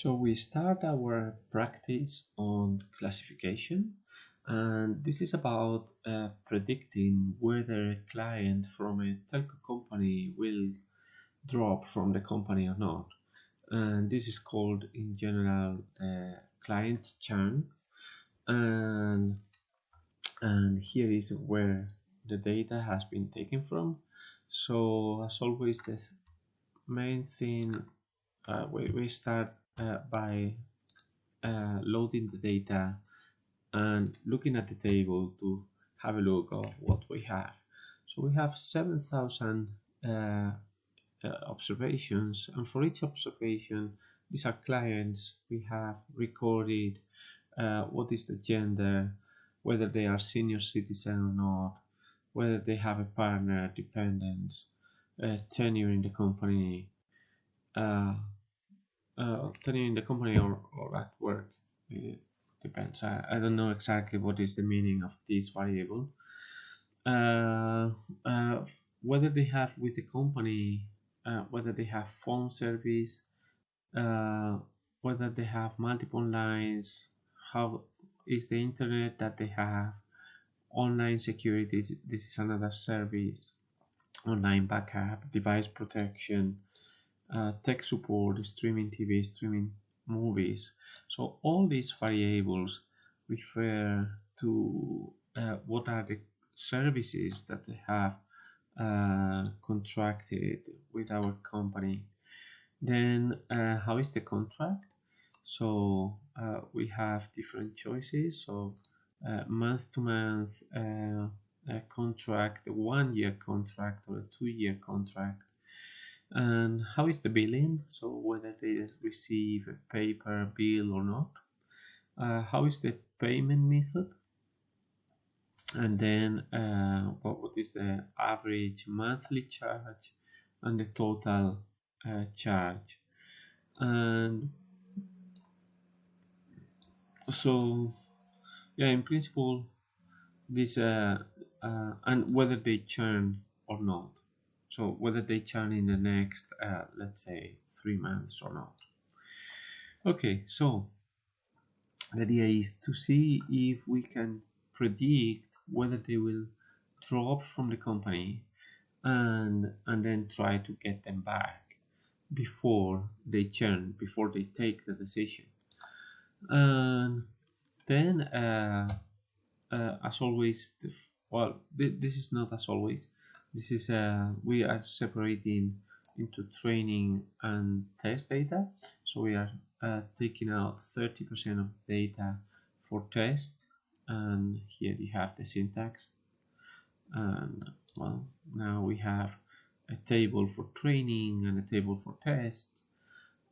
So we start our practice on classification, and this is about predicting whether a client from a telco company will drop from the company or not. And this is called in general client churn. And here is where the data has been taken from. So as always, the main thing we start by loading the data and looking at the table to have a look of what we have. So we have 7,000 observations, and for each observation, these are clients. We have recorded what is the gender, whether they are senior citizen or not, whether they have a partner, dependents, tenure in the company, uh, tenure in the company or at work. It depends. I don't know exactly what is the meaning of this variable. Uh, uh, Whether they have with the company, whether they have phone service, uh, whether they have multiple lines, how is the internet that they have, online security. This is another service, online backup, device protection, tech support, streaming TV, streaming movies. So all these variables refer to what are the services that they have contracted with our company. Then how is the contract? So we have different choices. So month to month contract, a 1 year contract or a 2 year contract. And how is the billing? So whether they receive a paper bill or not. How is the payment method? And then what is the average monthly charge and the total charge? And so, yeah, in principle, this and whether they churn or not. So whether they churn in the next, let's say, 3 months or not. Okay, so the idea is to see if we can predict whether they will drop from the company and then try to get them back before they churn, before they take the decision. And then, as always, this is not as always. This is we are separating into training and test data. So we are taking out 30% of data for test, and here you have the syntax. And well, now we have a table for training and a table for test.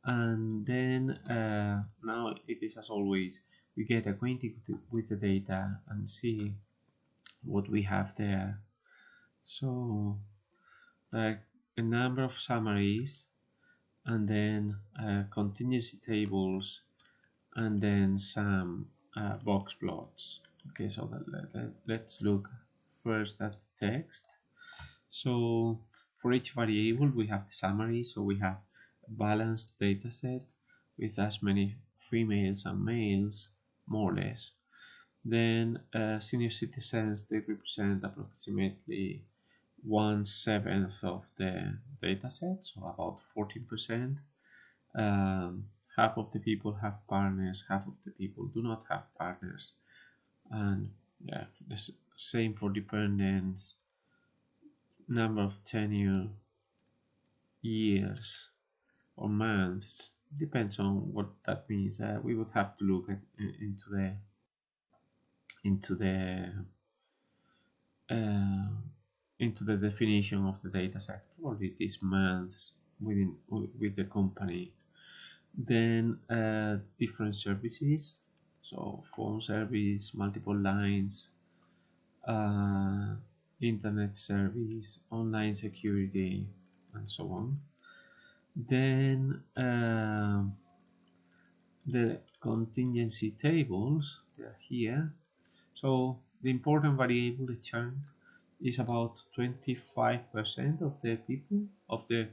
And then now it is as always, we get acquainted with the data and see what we have there. So a number of summaries, and then contingency tables, and then some box plots. Okay, so let's look first at the text. So for each variable, we have the summary. So we have a balanced data set with as many females and males, more or less. Then senior citizens, they represent approximately 1/7 of the data set, so about 14%. Half of the people have partners, half of the people do not have partners. And yeah, the same for dependents, number of tenure, years or months, depends on what that means. We would have to look into the uh, into the definition of the data set. Probably it is months with the company. Then different services, so phone service, multiple lines, uh, internet service, online security, and so on. Then the contingency tables, they're here. So the important variable, the churn, is about 25% of the people of the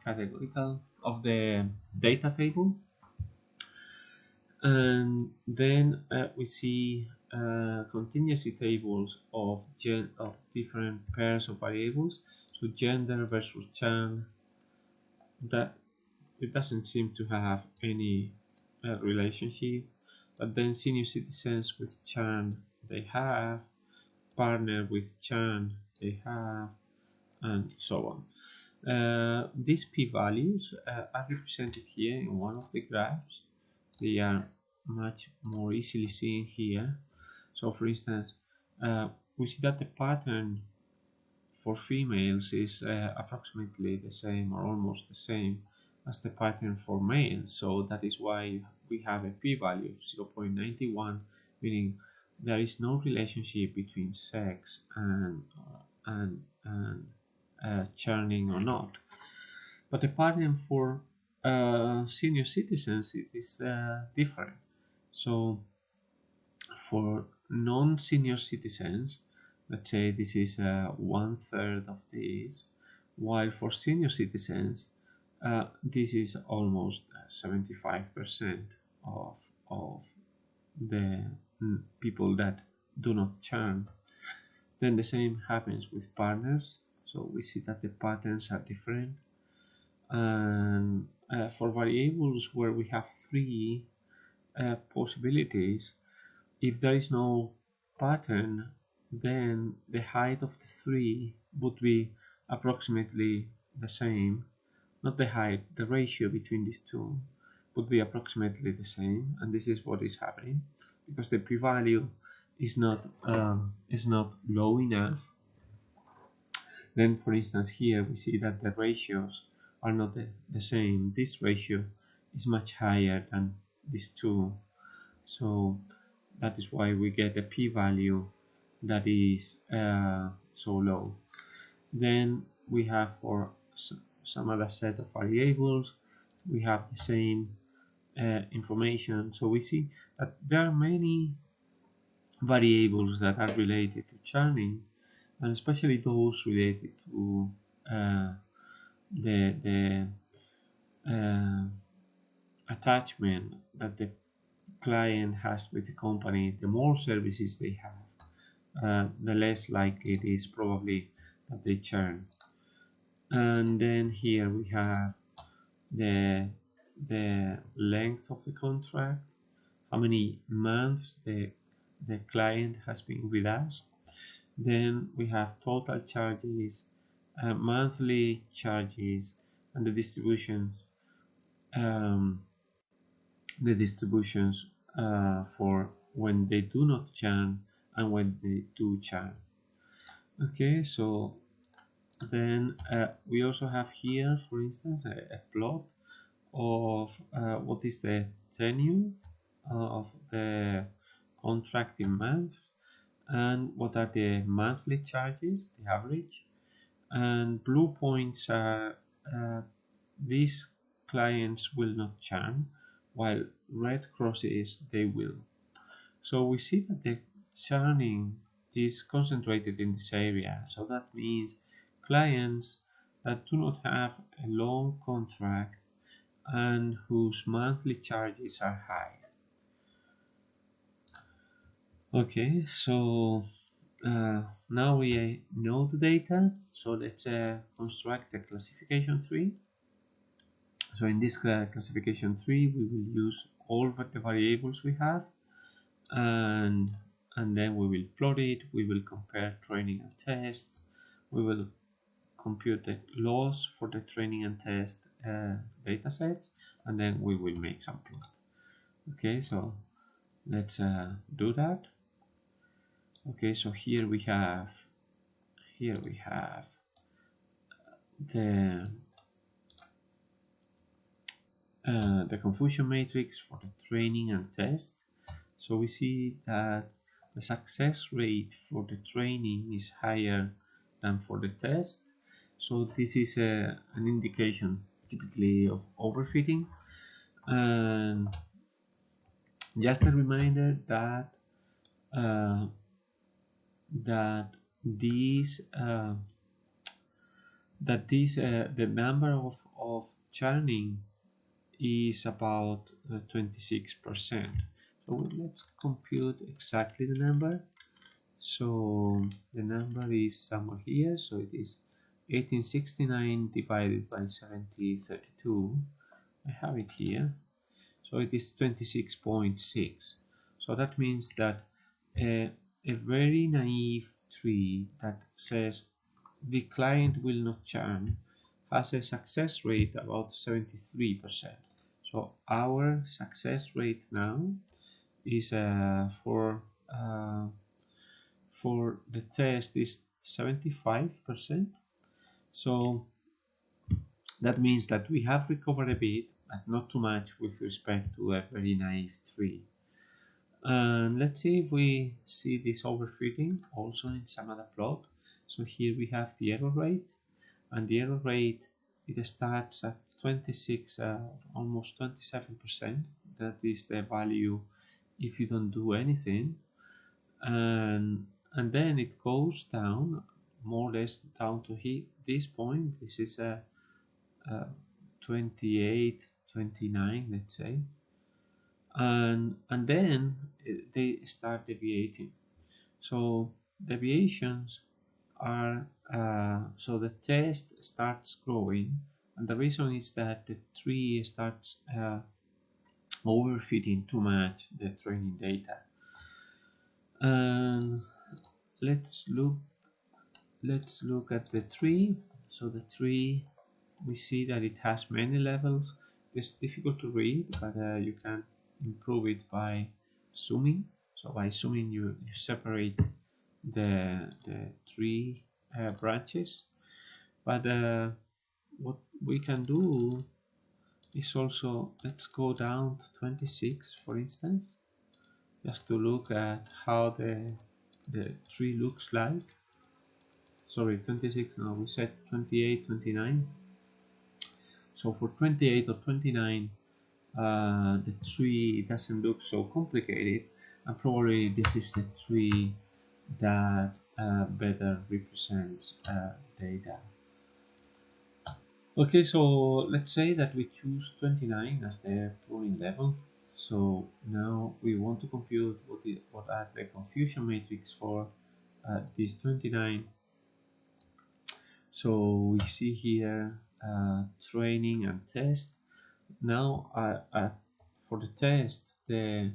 categorical of the data table. And then we see contingency tables of different pairs of variables. So gender versus churn, that it doesn't seem to have any relationship. But then senior citizens with churn, they have, partner with churn, they have, and so on. These p-values are represented here in one of the graphs. They are much more easily seen here. So for instance, we see that the pattern for females is approximately the same or almost the same as the pattern for males. So that is why we have a p-value of 0.91, meaning there is no relationship between sex and churning or not. But the pattern for senior citizens, it is different. So for non-senior citizens, let's say this is 1/3 of this, while for senior citizens, this is almost 75% of the people that do not churn. Then the same happens with partners. So we see that the patterns are different. And for variables where we have three possibilities, if there is no pattern, then the height of the three would be approximately the same. Not the height, the ratio between these two would be approximately the same, and this is what is happening because the p-value is not low enough. Then, for instance, here we see that the ratios are not the same. This ratio is much higher than these two, so that is why we get a p-value that is so low. Then we have for some other set of variables, we have the same information. So we see that there are many variables that are related to churning, and especially those related to the attachment that the client has with the company. The more services they have, the less likely it is probably that they churn. And then here we have the length of the contract, how many months the client has been with us. Then we have total charges, monthly charges, and the distributions for when they do not churn and when they do churn. Okay, so then we also have here, for instance, a plot of what is the tenure of the contracting months and what are the monthly charges, the average. And blue points are these clients will not churn, while red crosses they will. So we see that the churning is concentrated in this area. So that means clients that do not have a long contract and whose monthly charges are high. Okay, so now we know the data, so let's construct a classification tree. So in this classification tree, we will use all of the variables we have, and then we will plot it. We will compare training and test. We will compute the loss for the training and test data sets, and then we will make some plot. Okay, so let's do that. Okay, so here we have the confusion matrix for the training and test. So we see that the success rate for the training is higher than for the test. So this is an indication typically of overfitting. And just a reminder that that these the number of churning is about 26%. So let's compute exactly the number. So the number is somewhere here. So it is 1869 divided by 7032. I have it here. So it is 26.6. So that means that a very naive tree that says the client will not churn has a success rate about 73%. So our success rate now is for the test is 75%. So that means that we have recovered a bit, but not too much with respect to a very naive tree. And let's see if we see this overfitting also in some other plot. So here we have the error rate, and the error rate, it starts at 26, almost 27%. That is the value if you don't do anything, and then it goes down more or less down to this point. This is a 28, 29, let's say, and then they start deviating. So deviations are so the test starts growing, and the reason is that the tree starts overfitting too much the training data. And let's look let's look at the tree. So the tree, we see that it has many levels. It's difficult to read, but you can improve it by zooming. So by zooming, you separate the tree branches. But what we can do is also, let's go down to 26, for instance, just to look at how the tree looks like. Sorry, 26, no, we said 28, 29. So for 28 or 29, the tree doesn't look so complicated, and probably this is the tree that better represents data. Okay, so let's say that we choose 29 as the pruning level. So now we want to compute what are the confusion matrix for this 29. So we see here training and test. Now for the test, the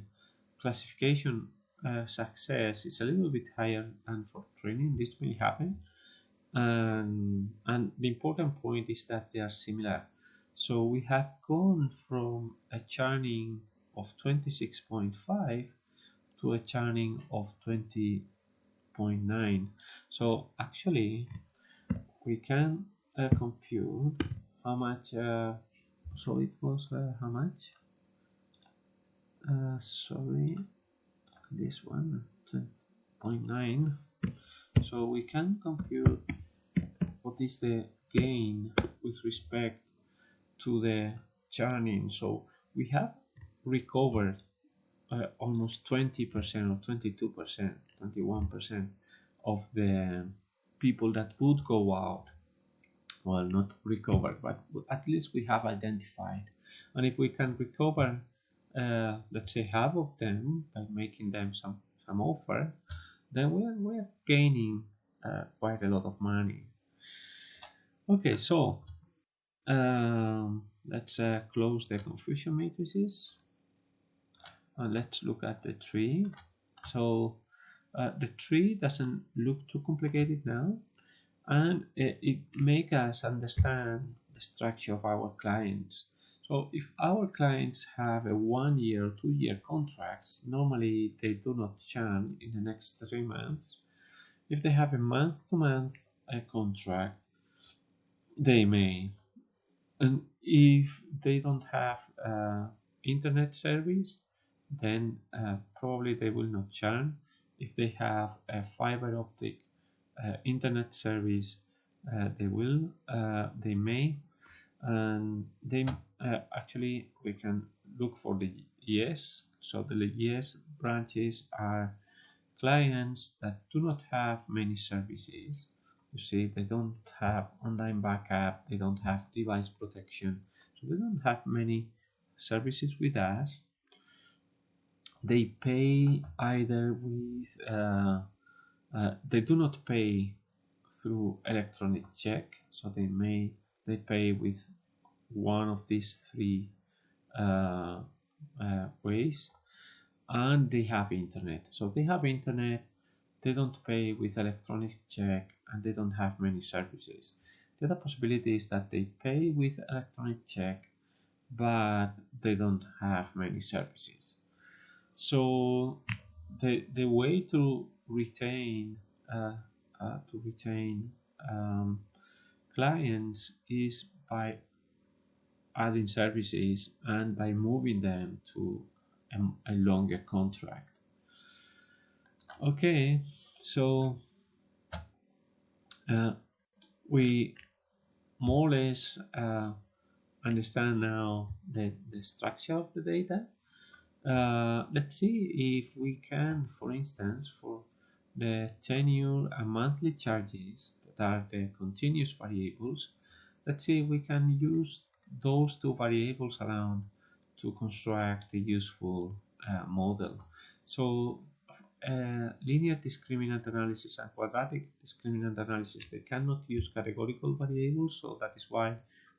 classification success is a little bit higher than for training. This may happen, and the important point is that they are similar. So we have gone from a churning of 26.5 to a churning of 20.9. So actually we can compute how much so it was how much sorry, this one 20.9. So we can compute what is the gain with respect to the churning. So we have recovered almost 20% or 22%, 21% of the people that would go out. Well, not recovered, but at least we have identified. And if we can recover, let's say half of them by making them some offer, then we're gaining quite a lot of money. Okay, so let's close the confusion matrices and let's look at the tree. So the tree doesn't look too complicated now, and it makes us understand the structure of our clients. So if our clients have a 1 year or 2 year contracts, normally they do not churn in the next 3 months. If they have a month-to-month contract, they may. And if they don't have internet service, then probably they will not churn. If they have a fiber optic internet service, they may, and they actually we can look for the yes. So the yes branches are clients that do not have many services. You see, they don't have online backup, they don't have device protection, so they don't have many services with us, they pay either with they do not pay through electronic check, so they pay with one of these three uh, ways, and they have internet. So they have internet, they don't pay with electronic check, and they don't have many services. The other possibility is that they pay with electronic check, but they don't have many services. So the way uh, to retain um, clients is by adding services and by moving them to a longer contract. Okay, so uh, we more or less understand now the structure of the data. Let's see if we can, for instance, for the tenure and monthly charges that are the continuous variables, let's see if we can use those two variables around to construct a useful model. So linear discriminant analysis and quadratic discriminant analysis, they cannot use categorical variables, so that is why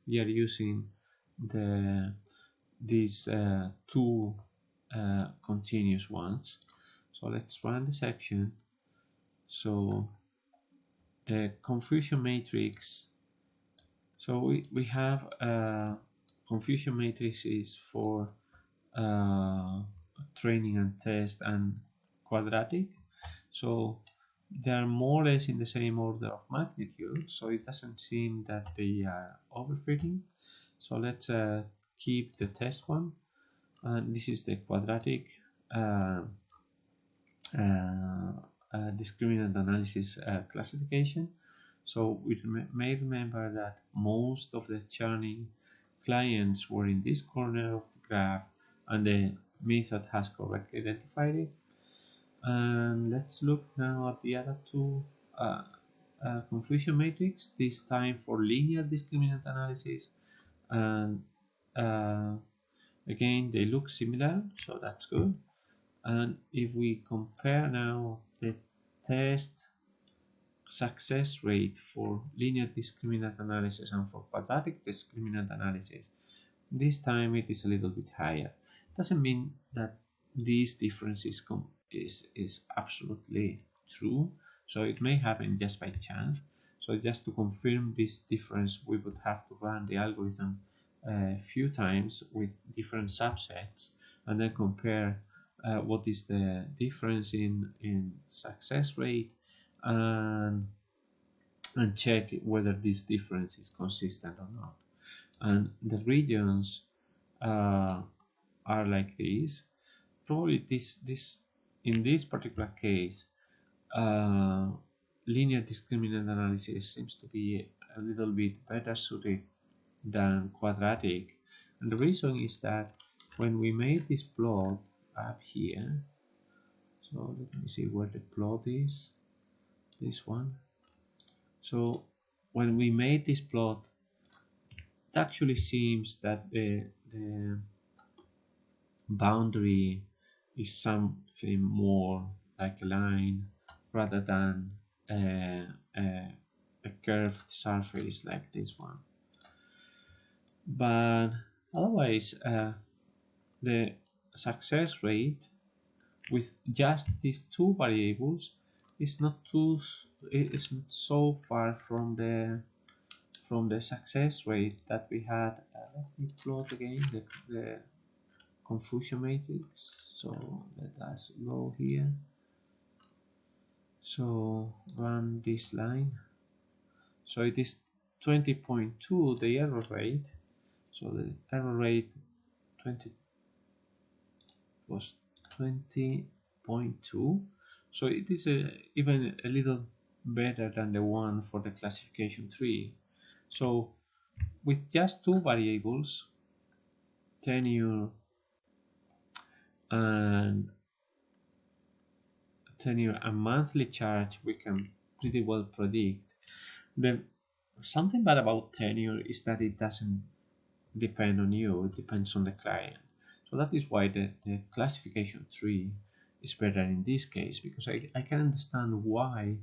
we are using these two continuous ones. So let's run the section. So the confusion matrix, so we have confusion matrices for training and test and quadratic. So they are more or less in the same order of magnitude, so it doesn't seem that they are overfitting. So let's keep the test one, and this is the quadratic uh, discriminant analysis classification. So we may remember that most of the churning clients were in this corner of the graph, and the method has correctly identified it. And let's look now at the other two confusion matrix, this time for linear discriminant analysis. And uh, again, they look similar, so that's good. And if we compare now the test success rate for linear discriminant analysis and for quadratic discriminant analysis, this time it is a little bit higher. Doesn't mean that this difference is absolutely true, so it may happen just by chance. So just to confirm this difference, we would have to run the algorithm a few times with different subsets and then compare what is the difference in success rate, and check whether this difference is consistent or not. And the regions are like this. Probably this in this particular case, uh, linear discriminant analysis seems to be a little bit better suited than quadratic, and the reason is that when we made this plot up here, so let me see where the plot is, this one. So when we made this plot, it actually seems that the boundary is something more like a line rather than a curved surface like this one. But otherwise, the success rate with just these two variables is not so far from the success rate that we had. Let me plot again the confusion matrix. So let us go here. So run this line. So it is 20.2 the error rate. So the error rate 20 was 20.2. So it is even a little better than the one for the classification tree. So with just two variables, tenure and monthly charge, we can pretty well predict. The something bad about tenure is that it doesn't depend on you, it depends on the client. So that is why the classification tree is better in this case, because I can understand why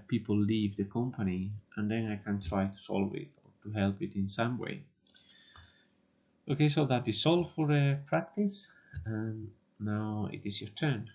people leave the company, and then I can try to solve it or to help it in some way. Okay, so that is all for practice, and now it is your turn.